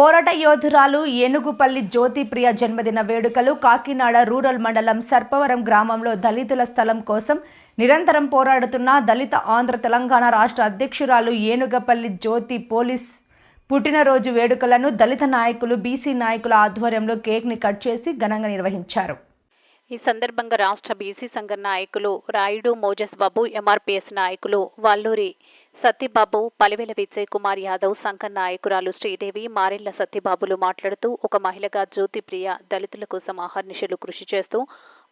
పోరాట యోధురాలు ఏనుగుపల్లి జ్యోతిప్రియ జన్మదిన వేడుకలు కాకినాడ రూరల్ మండలం సర్పవరం గ్రామంలో దళితుల స్థలం కోసం నిరంతరం పోరాడుతున్న దళిత ఆంధ్ర తెలంగాణ రాష్ట్ర అధ్యక్షురాలు ఏనుగపల్లి జ్యోతి పోలీస్ పుట్టినరోజు వేడుకలను దళిత నాయకులు బీసీ నాయకుల ఆధ్వర్యంలో కేక్ని కట్ చేసి ఘనంగా నిర్వహించారు. ఈ సందర్భంగా రాష్ట్ర బీసీ సంఘ నాయకులు రాయుడు మోజస్ బాబు, ఎంఆర్పీఎస్ నాయకులు వల్లూరి సత్యబాబు, పలివెల విజయ్ కుమార్ యాదవ్, సంఘ నాయకురాలు శ్రీదేవి, మారెళ్ల సత్యబాబులు మాట్లాడుతూ ఒక మహిళగా జ్యోతిప్రియ దళితుల కోసం అహర్నిశలు కృషి చేస్తూ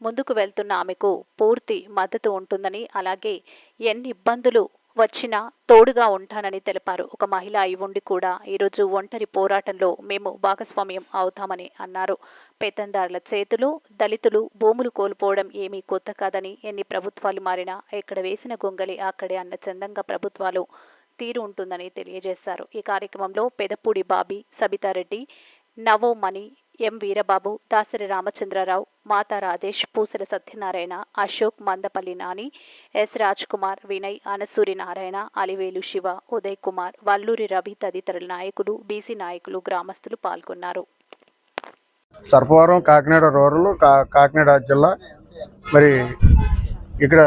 ముందుకు వెళ్తున్న ఆమెకు పూర్తి మద్దతు ఉంటుందని, అలాగే ఎన్ని ఇబ్బందులు వచ్చినా తోడుగా ఉంటానని తెలిపారు. ఒక మహిళ అయి ఉండి కూడా ఈరోజు ఒంటరి పోరాటంలో మేము భాగస్వామ్యం అవుతామని అన్నారు. పెత్తందారుల చేతులు దళితులు భూములు కోల్పోవడం ఏమీ కొత్త కాదని, ఎన్ని ప్రభుత్వాలు మారినా ఎక్కడ వేసిన గొంగలి అక్కడే అన్న చందంగా ప్రభుత్వాలు తీరు ఉంటుందని తెలియజేశారు. ఈ కార్యక్రమంలో పెదపూడి బాబీ, సబితారెడ్డి, నవోమణి, ఎం వీరబాబు, దాసరి రామచంద్రరావు, మాతా రాజేష్, పూసల సత్యనారాయణ, అశోక్, మందపల్లి నాని, ఎస్ రాజ్ కుమార్, వినయ్, అనసూరి నారాయణ, అలివేలు శివ, ఉదయ్ కుమార్, వల్లూరి రవి తదితరుల నాయకులు, బీసీ నాయకులు, గ్రామస్తులు పాల్గొన్నారు. సర్పవరం కాకినాడ రూరల్ కాకినాడ జిల్లా. మరి ఇక్కడ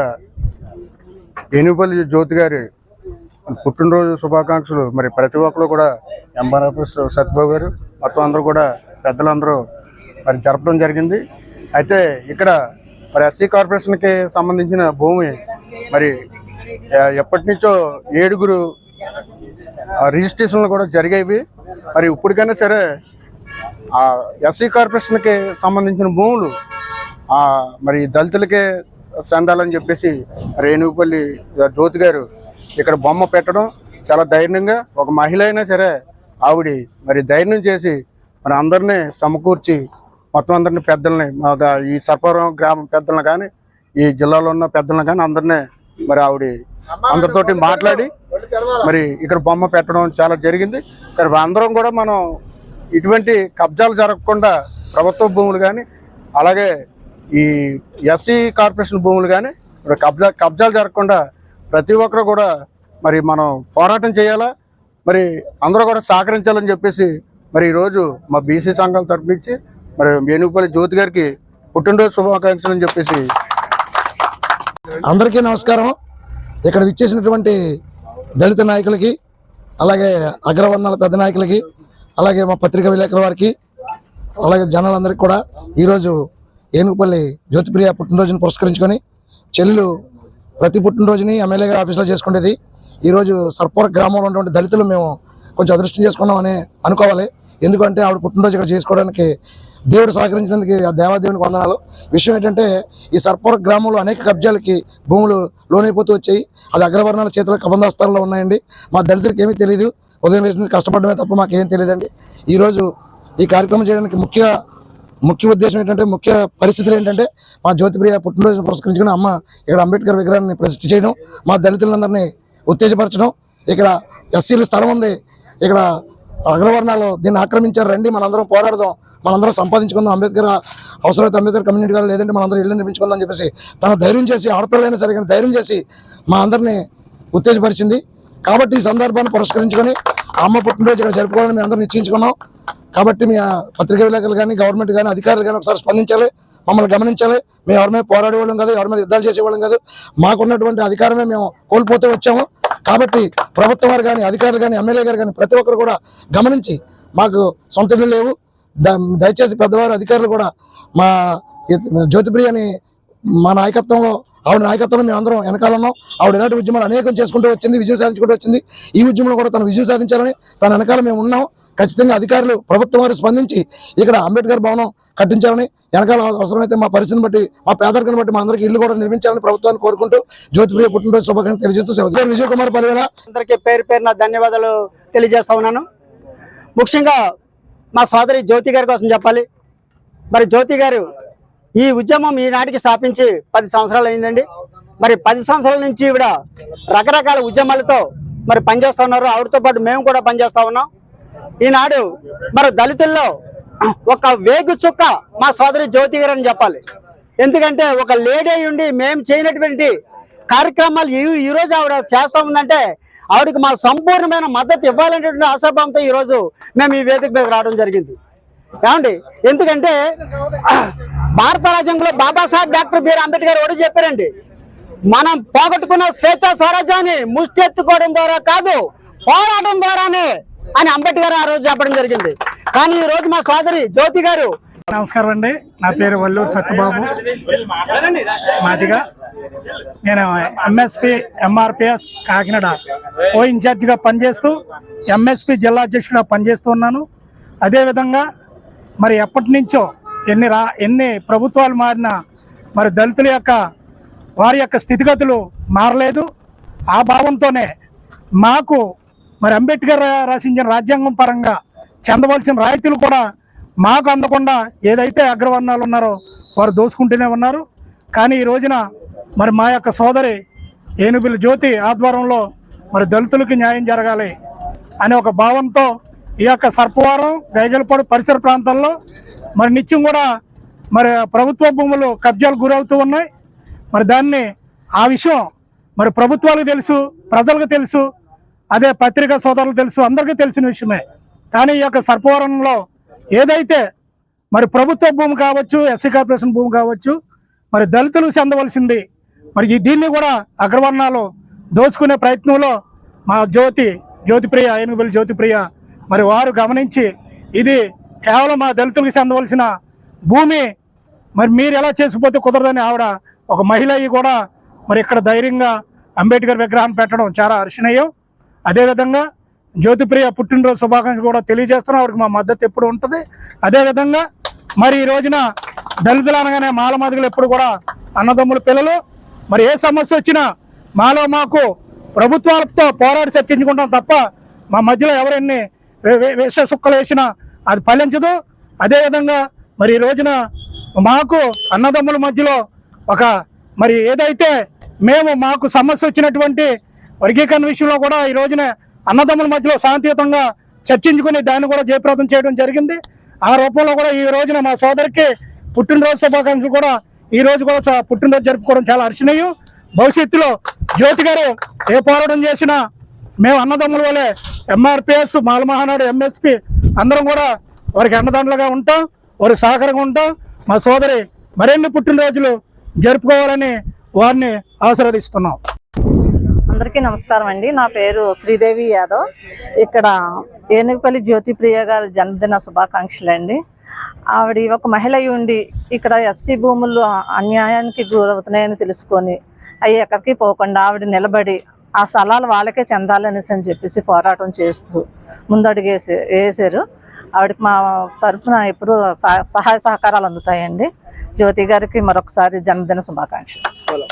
ఏనుగుపల్లి జ్యోతి గారి పుట్టినరోజు శుభాకాంక్షలు మరి ప్రతి ఒక్కరు కూడా ఎంఆర్ఎఫ్ఎస్ సత్యబాబు గారు మొత్తం అందరూ కూడా పెద్దలందరూ మరి జరపడం జరిగింది. అయితే ఇక్కడ మరి ఎస్సీ కార్పొరేషన్కి సంబంధించిన భూమి మరి ఎప్పటి నుంచో 7 రిజిస్ట్రేషన్లు కూడా జరిగేవి. మరి ఇప్పటికైనా సరే ఎస్సీ కార్పొరేషన్కి సంబంధించిన భూములు మరి దళితులకే చెందాలని చెప్పేసి మరి ఏనుగుపల్లి జ్యోతి గారు ఇక్కడ బొమ్మ పెట్టడం చాలా ధైర్యంగా, ఒక మహిళ అయినా సరే ఆవిడ మరి ధైర్యం చేసి మరి అందరినీ సమకూర్చి మొత్తం అందరినీ పెద్దల్ని ఈ సర్పవరం గ్రామం పెద్దలను కానీ ఈ జిల్లాలో ఉన్న పెద్దలను కానీ అందరినీ మరి ఆవిడ అందరితోటి మాట్లాడి మరి ఇక్కడ బొమ్మ పెట్టడం చాలా జరిగింది. మరి అందరం కూడా మనం ఇటువంటి కబ్జాలు జరగకుండా ప్రభుత్వ భూములు కానీ అలాగే ఈ ఎస్సీ కార్పొరేషన్ భూములు కానీ కబ్జాలు జరగకుండా ప్రతి ఒక్కరు కూడా మరి మనం పోరాటం చేయాలా, మరి అందరూ కూడా సహకరించాలని చెప్పేసి మరి ఈరోజు మా బీసీ సంఘాల తరపు నుంచి మరి ఏనుగుపల్లి జ్యోతి గారికి పుట్టినరోజు శుభాకాంక్షలు అని చెప్పేసి. అందరికీ నమస్కారం. ఇక్కడ విచ్చేసినటువంటి దళిత నాయకులకి, అలాగే అగ్రవర్ణాల పెద్ద నాయకులకి, అలాగే మా పత్రికా విలేకరుల వారికి, అలాగే జనాలందరికీ కూడా ఈరోజు ఏనుగుపల్లి జ్యోతిప్రియ పుట్టినరోజుని పురస్కరించుకొని చెల్లెలు ప్రతి పుట్టినరోజుని ఎమ్మెల్యే గారి ఆఫీస్లో చేసుకునేది. ఈరోజు సర్పవరం గ్రామంలో ఉన్నటువంటి దళితులు మేము కొంచెం అదృష్టం చేసుకున్నామని అనుకోవాలి. ఎందుకంటే ఆవిడ పుట్టినరోజు ఇక్కడ చేసుకోవడానికి దేవుడు సహకరించినందుకు ఆ దేవాదేవునికి వందనాలు. విషయం ఏంటంటే ఈ సర్పవరం గ్రామంలో అనేక కబ్జాలకి భూములు లోనైపోతూ వచ్చాయి. అది అగ్రవర్ణాల చేతుల కబంధాస్తాల్లో ఉన్నాయండి. మా దళితులకు ఏమీ తెలియదు, ఉదయం వేసి కష్టపడమే తప్ప మాకేం తెలియదండి. ఈరోజు ఈ కార్యక్రమం చేయడానికి ముఖ్య ఉద్దేశం ఏంటంటే, ముఖ్య పరిస్థితులు ఏంటంటే మా జ్యోతిప్రియ పుట్టినరోజును పురస్కరించుకుని అమ్మ ఇక్కడ అంబేద్కర్ విగ్రహాన్ని ప్రతిష్ఠ చేయడం, మా దళితులందరినీ ఉత్తేజపరచడం. ఇక్కడ ఎస్సీల స్థలం ఉంది, ఇక్కడ అగ్రవర్ణాలు దీన్ని ఆక్రమించారు, రండి మనందరం పోరాడదాం, మనందరం సంపాదించుకుందాం, అంబేద్కర్ అవసరమైతే అంబేద్కర్ కమ్యూనిటీ గారు లేదంటే మనందరం ఇల్లు నిర్మించుకుందాం అని చెప్పేసి తన ధైర్యం చేసి, ఆడపిల్లైనా సరే కానీ ధైర్యం చేసి మా అందరినీ ఉత్తేజపరిచింది. కాబట్టి ఈ సందర్భాన్ని పురస్కరించుకొని అమ్మ పుట్టినరోజు ఇక్కడ జరుపుకోవాలని మేము అందరం నిశ్చయించుకున్నాం. కాబట్టి మీ పత్రికా విలేకరులు కానీ గవర్నమెంట్ కానీ అధికారులు కానీ ఒకసారి స్పందించాలి, మమ్మల్ని గమనించాలి. మేము ఎవరి మీద పోరాడేవాళ్ళం కాదు, ఎవరి మీద యుద్ధాలు చేసేవాళ్ళం కాదు. మాకున్నటువంటి అధికారమే మేము కోల్పోతూ వచ్చాము. కాబట్టి ప్రభుత్వం వారు కానీ అధికారులు కానీ ఎమ్మెల్యే గారు కానీ ప్రతి ఒక్కరు కూడా గమనించి, మాకు సొంత ఇళ్ళు లేవు, దయచేసి పెద్దవారు అధికారులు కూడా మా జ్యోతిప్రియని మా నాయకత్వంలో, ఆవిడ నాయకత్వంలో మేము అందరం వెనకాల ఉన్నాం. ఆవిడ ఎలాంటి ఉద్యమాలు అనేకం చేసుకుంటూ వచ్చింది, విజయం సాధించుకుంటూ వచ్చింది. ఈ ఉద్యమంలో కూడా తను విజయం సాధించాలని తన వెనకాల మేము ఉన్నాం. ఖచ్చితంగా అధికారులు ప్రభుత్వం వారు స్పందించి ఇక్కడ అంబేద్కర్ భవనం కట్టించాలని, వెనకాల అవసరమైతే మా పరిస్థితిని బట్టి, మా పేదరికను బట్టి మా అందరికీ ఇల్లు కూడా నిర్మించాలని ప్రభుత్వాన్ని కోరుకుంటూ జ్యోతిప్రియ పుట్టినరోజు శుభాకాంక్షలు తెలియజేస్తూ సెలవు. విజయ్ కుమార్ పలివేల అందరికీ పేరున ధన్యవాదాలు తెలియజేస్తా ఉన్నాను. ముఖ్యంగా మా సోదరి జ్యోతి గారి కోసం చెప్పాలి. మరి జ్యోతి గారు ఈ ఉద్యమం ఈనాటికి స్థాపించి 10 సంవత్సరాలు అయిందండి. మరి 10 సంవత్సరాల నుంచి ఈవిడ రకరకాల ఉద్యమాలతో మరి పనిచేస్తూ ఉన్నారు. ఆవిడతో పాటు మేము కూడా పనిచేస్తా ఉన్నాం. ఈనాడు మరి దళితుల్లో ఒక వేగు చుక్క మా సోదరి జ్యోతి గారు అని చెప్పాలి. ఎందుకంటే ఒక లేడీ ఉండి మేము చేయనటువంటి కార్యక్రమాలు ఈరోజు ఆవిడ చేస్తా ఉందంటే ఆవిడకి మా సంపూర్ణమైన మద్దతు ఇవ్వాలనేటువంటి ఆశాభావంతో ఈరోజు మేము ఈ వేదిక మీద రావడం జరిగింది. ఏమండి, ఎందుకంటే భారత రాజ్యాంగంలో బాబాసాహెబ్ డాక్టర్ బిఆర్ అంబేద్కర్ ఒకటి చెప్పారండి, మనం పోగొట్టుకున్న స్వేచ్ఛ స్వరాజ్యాన్ని ముష్టెత్తుకోవడం ద్వారా కాదు, పోరాటం ద్వారానే అని అంబేద్కర్ ఆ రోజు చెప్పడం జరిగింది. కానీ ఈ రోజు మా సోదరి జ్యోతి గారు. నమస్కారం అండి, నా పేరు వల్లూరు సత్యబాబు మాదిగా. నేను ఎంఎస్పి ఎంఆర్పిఎస్ కాకినాడ కో ఇన్ఛార్జిగా పనిచేస్తూ ఎంఎస్పి జిల్లా అధ్యక్షుడిగా పనిచేస్తూ ఉన్నాను. అదేవిధంగా మరి ఎప్పటి నుంచో ఎన్ని ప్రభుత్వాలు మారినా మరి దళితుల యొక్క వారి యొక్క స్థితిగతులు మారలేదు. ఆ భావంతోనే మాకు మరి అంబేద్కర్ రచించిన రాజ్యాంగం పరంగా చెందవలసిన రాయితీలు కూడా మాకు అందకుండా ఏదైతే అగ్రవర్ణాలు ఉన్నారో వారు దోసుకుంటూనే ఉన్నారు. కానీ ఈ రోజున మరి మా యొక్క సోదరి ఏనుగుల జ్యోతి ఆధ్వర్యంలో మరి దళితులకి న్యాయం జరగాలి అనే ఒక భావంతో ఈ యొక్క సర్పవరం గైగలపాడు పరిసర ప్రాంతాల్లో మరి నిత్యం కూడా మరి ప్రభుత్వ భూములు కబ్జాలు గురవుతూ ఉన్నాయి. మరి దాన్ని ఆ విషయం మరి ప్రభుత్వాలకు తెలుసు, ప్రజలకు తెలుసు, అదే పత్రికా సోదరులకు తెలుసు, అందరికీ తెలిసిన విషయమే. కానీ ఈ యొక్క సర్పవరంలో ఏదైతే మరి ప్రభుత్వ భూమి కావచ్చు, ఎస్సీ కార్పొరేషన్ భూమి కావచ్చు, మరి దళితులకు చెందవలసింది మరి దీన్ని కూడా అగ్రవర్ణాలు దోచుకునే ప్రయత్నంలో మా జ్యోతిప్రియ ఏనుగుబెల్లి జ్యోతిప్రియ మరి వారు గమనించి ఇది కేవలం మా దళితులకు చెందవలసిన భూమి, మరి మీరు ఎలా చేసుకుపోతే కుదరదని ఆవిడ ఒక మహిళ కూడా మరి ఇక్కడ ధైర్యంగా అంబేద్కర్ విగ్రహాన్ని పెట్టడం చాలా హర్షణీయం. అదేవిధంగా జ్యోతిప్రియ పుట్టినరోజు శుభాకాంక్షలు కూడా తెలియజేస్తున్నాం. ఆవిడకి మా మద్దతు ఎప్పుడు ఉంటుంది. అదేవిధంగా మరి ఈ రోజున దళితులు అనగానే మాలమాదిగలు ఎప్పుడు కూడా అన్నదమ్ముల పిల్లలు. మరి ఏ సమస్య వచ్చినా మాకు ప్రభుత్వాలతో పోరాడి చర్చించుకుంటాం తప్ప మా మధ్యలో ఎవరెన్ని విష సుక్కలు వేసినా అది ఫలించదు. అదేవిధంగా మరి ఈ రోజున మాకు అన్నదమ్ముల మధ్యలో ఒక మరి ఏదైతే మాకు సమస్య వచ్చినటువంటి వర్గీకరణ విషయంలో కూడా ఈ రోజున అన్నదమ్ముల మధ్యలో శాంతియుతంగా చర్చించుకుని దాన్ని కూడా జయప్రదం చేయడం జరిగింది. ఆ రూపంలో కూడా ఈ రోజున మా సోదరికి పుట్టినరోజు శుభాకాంక్షలు కూడా ఈ రోజు కూడా పుట్టినరోజు జరుపుకోవడం చాలా హర్షణీయం. భవిష్యత్తులో జ్యోతి గారు ఏ పోరాటం చేసినా మేము అన్నదమ్ముల వల్లే ఎంఆర్పిఎస్ మాలమహానాడు ఎంఎస్పి అందరం కూడా వారికి అన్నదండలుగా ఉంటాం, వారికి సహకారంగా ఉంటాం. మా సోదరి మరిన్ని పుట్టినరోజులు జరుపుకోవాలని వారిని ఆశీర్వదిస్తున్నాం. అందరికీ నమస్కారం అండి. నా పేరు శ్రీదేవి యాదవ్. ఇక్కడ ఏనుగుపల్లి జ్యోతిప్రియ గారి జన్మదిన శుభాకాంక్షలు అండి. ఆవిడ ఒక మహిళ ఉండి ఇక్కడ ఎస్సీ భూములు అన్యాయానికి గురవుతున్నాయని తెలుసుకొని అవి ఎక్కడికి పోకుండా ఆవిడ నిలబడి ఆ స్థలాలు వాళ్ళకే చెందాలనేసి అని చెప్పేసి పోరాటం చేస్తూ ముందడుగు వేసారు. ఆవిడకి మా తరఫున ఎప్పుడు సహాయ సహకారాలు అందుతాయండి. జ్యోతి గారికి మరొకసారి జన్మదిన శుభాకాంక్షలు.